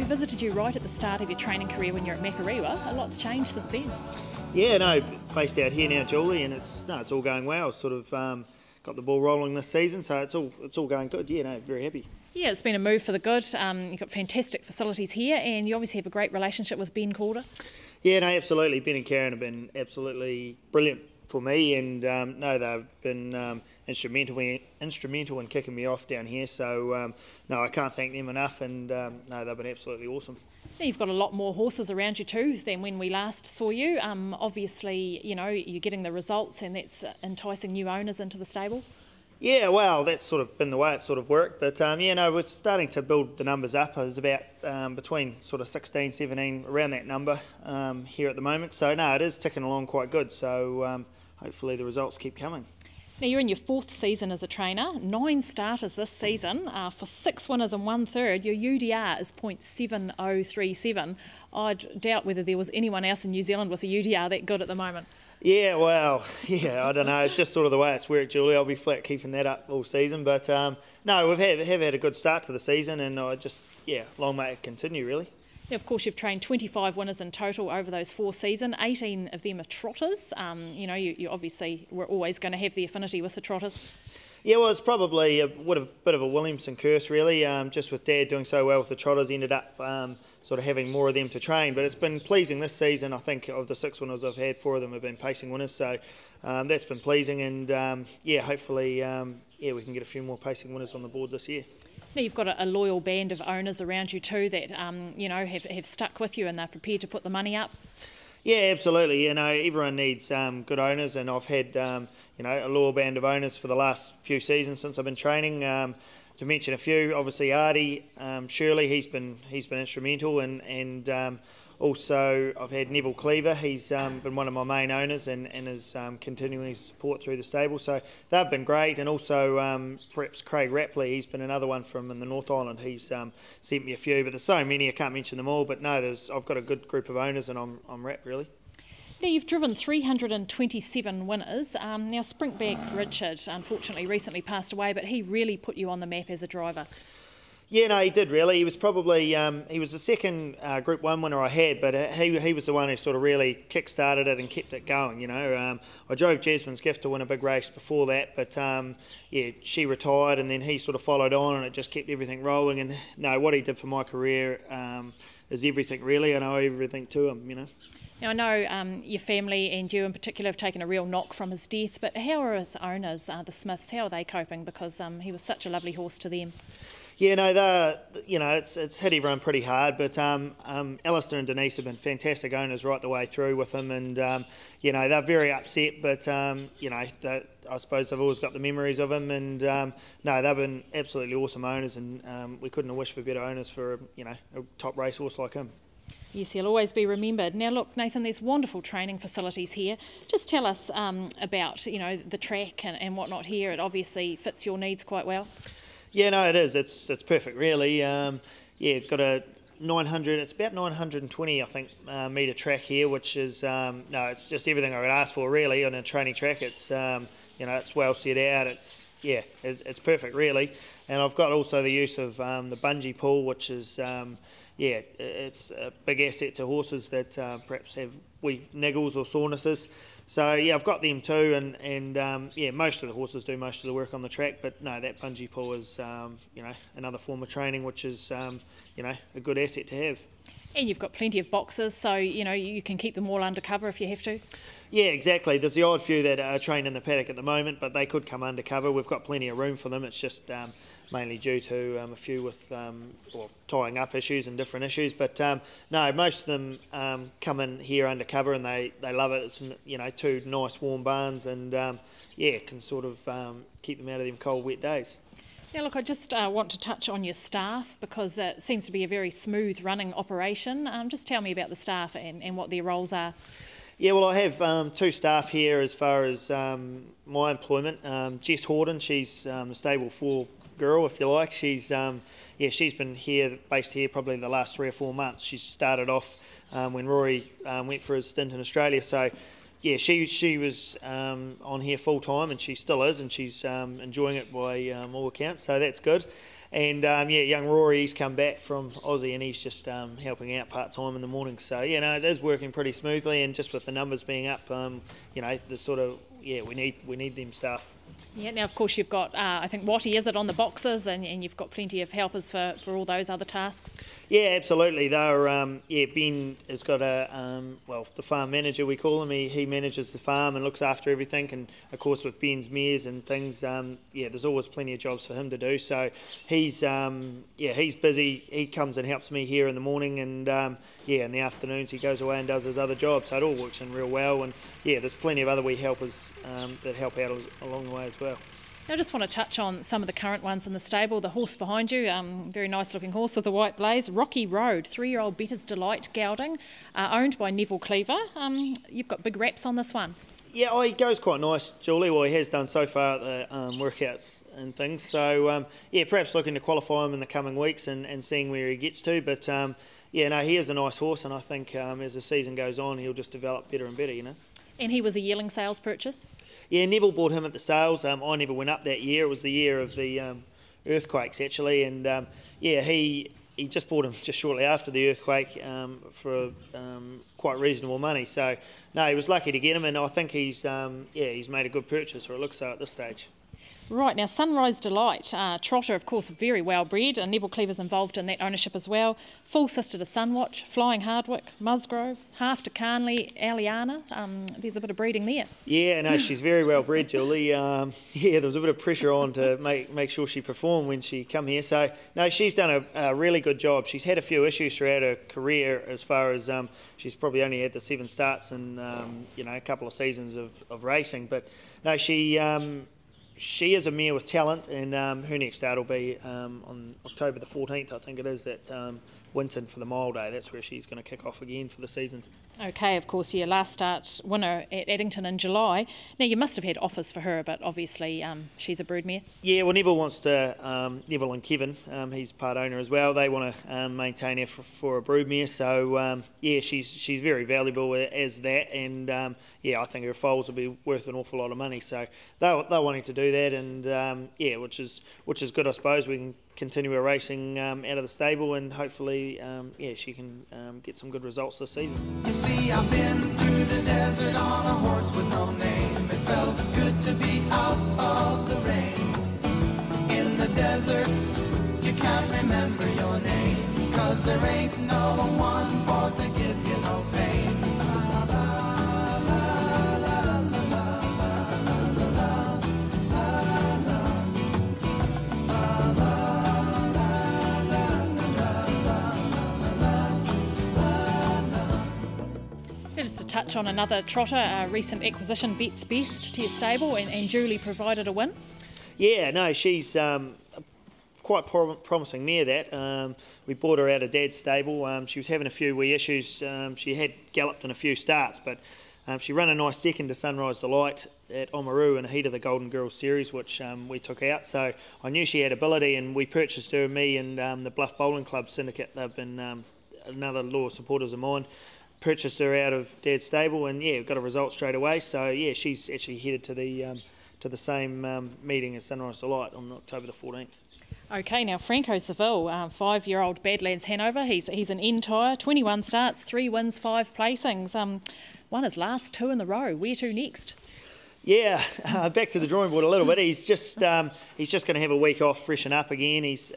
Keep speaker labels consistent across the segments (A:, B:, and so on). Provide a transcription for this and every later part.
A: visited you right at the start of your training career when you're at Makarewa. A lot's changed since then.
B: Yeah, no, based out here now, Julie, and it's all going well. Sort of got the ball rolling this season, so it's all going good. Yeah, no, very happy.
A: Yeah, it's been a move for the good. You've got fantastic facilities here, and you obviously have a great relationship with Ben Calder.
B: Yeah, no, absolutely. Ben and Karen have been absolutely brilliant for me, and no, they've been instrumental in kicking me off down here. So no, I can't thank them enough, and no, they've been absolutely awesome.
A: Now, you've got a lot more horses around you too than when we last saw you. Obviously, you know, you're getting the results, and that's enticing new owners into the stable. Yeah,
B: well, that's sort of been the way it's sort of worked. But yeah, no, we're starting to build the numbers up. It's about between sort of 16, 17, around that number here at the moment. So no, it is ticking along quite good. So hopefully the results keep coming.
A: Now, you're in your 4th season as a trainer, 9 starters this season, for 6 winners and 1/3. Your UDR is .7037. I'd doubt whether there was anyone else in New Zealand with a UDR that good at the moment.
B: Yeah, well, yeah, I don't know. It's just sort of the way it's worked, Julie. I'll be flat keeping that up all season. But no, have had a good start to the season, and I just, yeah, long may it continue, really.
A: Now, of course, you've trained 25 winners in total over those 4 seasons. 18 of them are trotters. You know, you obviously were always going to have the affinity with the trotters.
B: Yeah, well, it's probably a bit of a Williamson curse, really. Just with Dad doing so well with the trotters, ended up sort of having more of them to train. But it's been pleasing this season. I think of the 6 winners I've had, 4 of them have been pacing winners. So that's been pleasing, and yeah, hopefully, yeah, we can get a few more pacing winners on the board this year.
A: Now, you've got a loyal band of owners around you too that you know, have stuck with you, and they're prepared to put the money up.
B: Yeah, absolutely. You know, everyone needs good owners, and I've had you know, a loyal band of owners for the last few seasons since I've been training. To mention a few, obviously Artie, Shirley, he's been instrumental, and also I've had Neville Cleaver. He's been one of my main owners, and is continuing his support through the stable. So they've been great, and also perhaps Craig Rapley. He's been another one from in the North Island. He's sent me a few, but there's so many I can't mention them all. But no, I've got a good group of owners, and I'm wrapped really.
A: Now, you've driven 327 winners. Now, Sprinkback Richard, unfortunately, recently passed away, but he really put you on the map as a driver.
B: Yeah, no, he did really. He was probably he was the second Group 1 winner I had, but he was the one who sort of really kick-started it and kept it going. You know, I drove Jasmine's Gift to win a big race before that, but yeah, she retired, and then he sort of followed on, and it just kept everything rolling. And no, what he did for my career is everything really. I owe everything to him. You know.
A: Now, I know your family and you in particular have taken a real knock from his death, but how are his owners, the Smiths, how are they coping? Because he was such a lovely horse to them.
B: Yeah, no, you know, it's hit everyone pretty hard, but Alistair and Denise have been fantastic owners right the way through with him, and you know, they're very upset, but you know, I suppose they've always got the memories of him, and no, they've been absolutely awesome owners, and we couldn't have wished for better owners for, you know, a top racehorse like him.
A: Yes, he'll always be remembered. Now, look, Nathan, there's wonderful training facilities here. Just tell us about, you know, the track and whatnot here. It obviously fits your needs quite well.
B: Yeah, no, it is. It's perfect, really. Yeah, got a 900. It's about 920, I think, metre track here, which is no, it's just everything I could ask for, really, on a training track. It's you know, it's well set out. It's yeah, it's perfect, really. And I've got also the use of the bungee pool, which is yeah, it's a big asset to horses that perhaps have wee niggles or sorenesses. So yeah, I've got them too, and yeah, most of the horses do most of the work on the track. But no, that bungee pool is you know, another form of training, which is you know, a good asset to have.
A: And you've got plenty of boxes, so you know, you can keep them all undercover if you have to.
B: Yeah, exactly. There's the odd few that are trained in the paddock at the moment, but they could come undercover. We've got plenty of room for them. It's just mainly due to a few with or tying up issues and different issues. But no, most of them come in here undercover, and they love it. It's, you know, 2 nice warm barns, and yeah, can sort of keep them out of them cold, wet days.
A: Now, look, I just want to touch on your staff, because it seems to be a very smooth running operation. Just tell me about the staff and what their roles are.
B: Yeah, well, I have 2 staff here as far as my employment. Jess Horden, she's the stable 4 girl, if you like. She's yeah, she's been here, based here, probably the last 3 or 4 months. She started off when Rory went for his stint in Australia. So yeah, she was on here full time, and she still is, and she's enjoying it by all accounts. So that's good. And yeah, young Rory, he's come back from Aussie and he's just helping out part-time in the morning. So, yeah, no, it is working pretty smoothly, and just with the numbers being up, you know, the sort of, yeah, we need them staff.
A: Yeah, now of course you've got, I think Watty is it on the boxes, and you've got plenty of helpers for all those other tasks.
B: Yeah, absolutely. They're, yeah, Ben has got well, the farm manager we call him. He manages the farm and looks after everything, and of course with Ben's mares and things, yeah, there's always plenty of jobs for him to do. So he's, yeah, he's busy. He comes and helps me here in the morning, and yeah, in the afternoons he goes away and does his other jobs. So it all works in real well, and yeah, there's plenty of other wee helpers that help out along the way as well.
A: I just want to touch on some of the current ones in the stable. The horse behind you, very nice looking horse with a white blaze, Rocky Road, 3-year-old Better's Delight gelding, owned by Neville Cleaver. You've got big reps on this one.
B: Yeah, oh, he goes quite nice, Julie. Well, he has done so far at the workouts and things. So, yeah, perhaps looking to qualify him in the coming weeks and seeing where he gets to. But, yeah, no, he is a nice horse, and I think as the season goes on, he'll just develop better and better, you know.
A: And he was a yearling sales purchase?
B: Yeah, Neville bought him at the sales. I never went up that year. It was the year of the earthquakes, actually. And, yeah, he just bought him just shortly after the earthquake for quite reasonable money. So, no, he was lucky to get him, and I think he's, yeah, he's made a good purchase, or it looks so at this stage.
A: Right, now Sunrise Delight, trotter of course very well bred, and Neville Cleaver's involved in that ownership as well. Full sister to Sunwatch, Flying Hardwick, Musgrove, half to Carnley, Aliana. There's a bit of breeding there.
B: Yeah, no, she's very well bred, Julie. Yeah, there was a bit of pressure on to make sure she performed when she come here. So, no, she's done a really good job. She's had a few issues throughout her career, as far as she's probably only had the 7 starts and you know, a couple of seasons of racing. But no, she is a mare with talent, and her next start will be on October the 14th, I think it is, at Winton for the Mile Day. That's where she's going to kick off again for the season. Okay,
A: of course, yeah, last start winner at Addington in July. Now, you must have had offers for her, but obviously she's a broodmare. Yeah, well, Neville wants to, Neville and Kevin, he's part owner as well, they want to maintain her for a broodmare. So, yeah, she's very valuable as that, and yeah, I think her foals will be worth an awful lot of money. So they're wanting to do that, and yeah, which is good, I suppose. We can continue her racing out of the stable, and hopefully, yeah, she can get some good results this season.
C: You see, I've been through the desert on a horse with no name. It felt good to be out of the rain. In the desert, you can't remember your name, 'cause there ain't no one for to give you no pain.
A: Just to touch on another trotter, a recent acquisition, Bet's Best, to your stable, and Julie provided a win.
B: Yeah, no, she's quite promising mare, that. We bought her out of Dad's stable. She was having a few wee issues. She had galloped in a few starts, but she ran a nice second to Sunrise Delight at Oamaru in a heat of the Golden Girls series, which we took out. So I knew she had ability, and we purchased her, me and the Bluff Bowling Club syndicate. They've been another loyal supporters of mine. Purchased her out of Dad's stable, and yeah, got a result straight away. So yeah, she's actually headed to the same meeting as Sunrise Delight on October the 14th.
A: Okay, now Franco Seville, 5-year-old Badlands Hanover. He's an entire, 21 starts, 3 wins, 5 placings. Won his last 2 in a row. Where to next?
B: Yeah, back to the drawing board a little bit. He's just going to have a week off, freshen up again. He's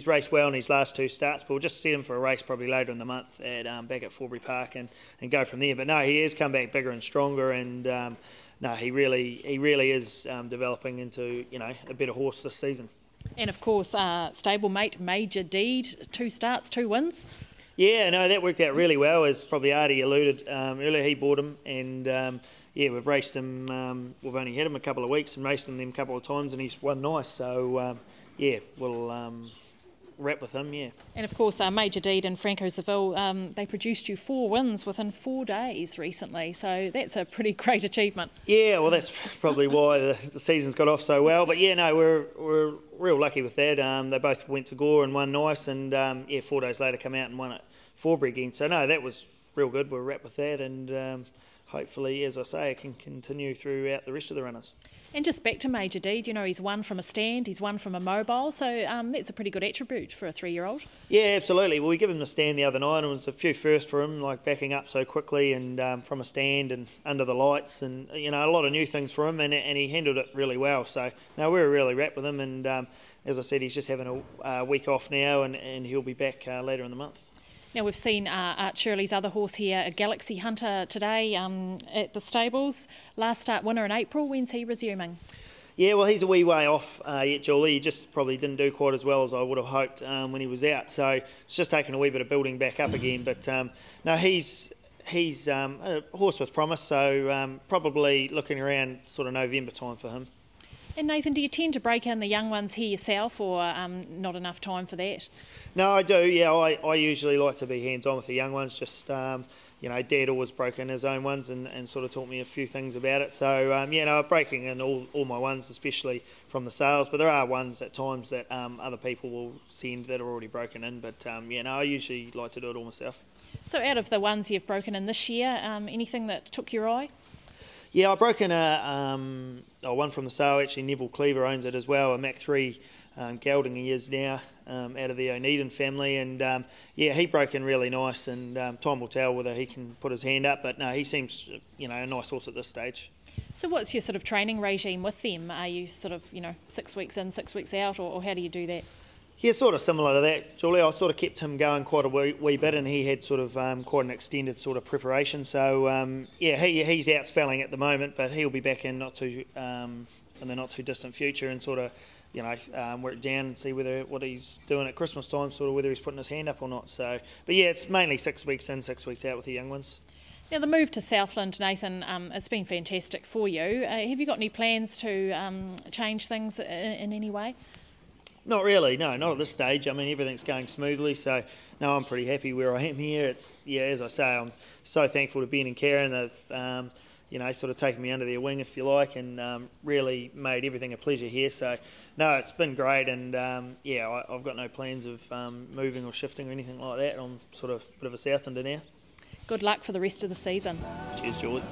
B: raced well in his last 2 starts, but we'll just set him for a race probably later in the month at back at Forbury Park and go from there. But no, he has come back bigger and stronger, and no, he really is developing into, you know, a better horse this season.
A: And of course, stablemate Major Deed, 2 starts, 2 wins.
B: Yeah, no, that worked out really well, as probably Artie alluded earlier. He bought him, and yeah, we've raced him. We've only had him a couple of weeks and raced him a couple of times, and he's won nice. So yeah, we'll wrap with him. Yeah.
A: And of course, Major Deed and Franco Seville, they produced you 4 wins within 4 days recently. So that's a pretty great achievement.
B: Yeah, well, that's probably why the season's got off so well. But yeah, no, we're real lucky with that. They both went to Gore and won nice, and yeah, 4 days later come out and won at Forbury again. So no, that was real good. We're wrapped with that, and hopefully, as I say, it can continue throughout the rest of the runners.
A: And just back to Major D, you know, he's won from a stand, he's won from a mobile, so that's a pretty good attribute for a 3-year-old.
B: Yeah, absolutely. Well, we gave him the stand the other night, and it was a few firsts for him, like backing up so quickly and from a stand and under the lights, and you know, a lot of new things for him, and he handled it really well. So no, we were really wrapped with him, and as I said, he's just having a week off now, and he'll be back later in the month.
A: Now we've seen Art Shirley's other horse here, a Galaxy Hunter, today at the stables. Last start winner in April. When's he resuming?
B: Yeah, well, he's a wee way off yet, Julie. He just probably didn't do quite as well as I would have hoped when he was out. So it's just taken a wee bit of building back up again. But no, he's a horse with promise. So probably looking around sort of November time for him.
A: And Nathan, do you tend to break in the young ones here yourself, or not enough time for that?
B: No, I do. Yeah, I usually like to be hands-on with the young ones. Just you know, Dad always broke in his own ones and sort of taught me a few things about it. So yeah, no, breaking in all my ones, especially from the sales. But there are ones at times that other people will send that are already broken in. But yeah, no, I usually like to do it all myself.
A: So out of the ones you've broken in this year, anything that took your eye?
B: Yeah, I broke in one from the sale. Actually, Neville Cleaver owns it as well, a Mach 3 gelding he is now, out of the O'Needon family, and yeah, he broke in really nice, and time will tell whether he can put his hand up, but no, he seems, you know, a nice horse at this stage.
A: So what's your sort of training regime with them? Are you sort of, you know, 6 weeks in, 6 weeks out, or how do you do that?
B: Yeah, sort of similar to that, Julie. I sort of kept him going quite a wee bit, and he had sort of quite an extended sort of preparation. So yeah, he's out spelling at the moment, but he'll be back in in the not too distant future, and sort of, you know, work down and see what he's doing at Christmas time, sort of whether he's putting his hand up or not. So, but yeah, it's mainly 6 weeks in, 6 weeks out with the young ones.
A: Now the move to Southland, Nathan, it's been fantastic for you. Have you got any plans to change things in any way?
B: Not really, no, not at this stage. I mean, everything's going smoothly, so no, I'm pretty happy where I am here. It's, yeah, as I say, I'm so thankful to Ben and Karen. They've, you know, sort of taken me under their wing, if you like, and really made everything a pleasure here. So, no, it's been great, and yeah, I've got no plans of moving or shifting or anything like that. I'm sort of a bit of a Southlander now.
A: Good luck for the rest of the season.
B: Cheers, Julie.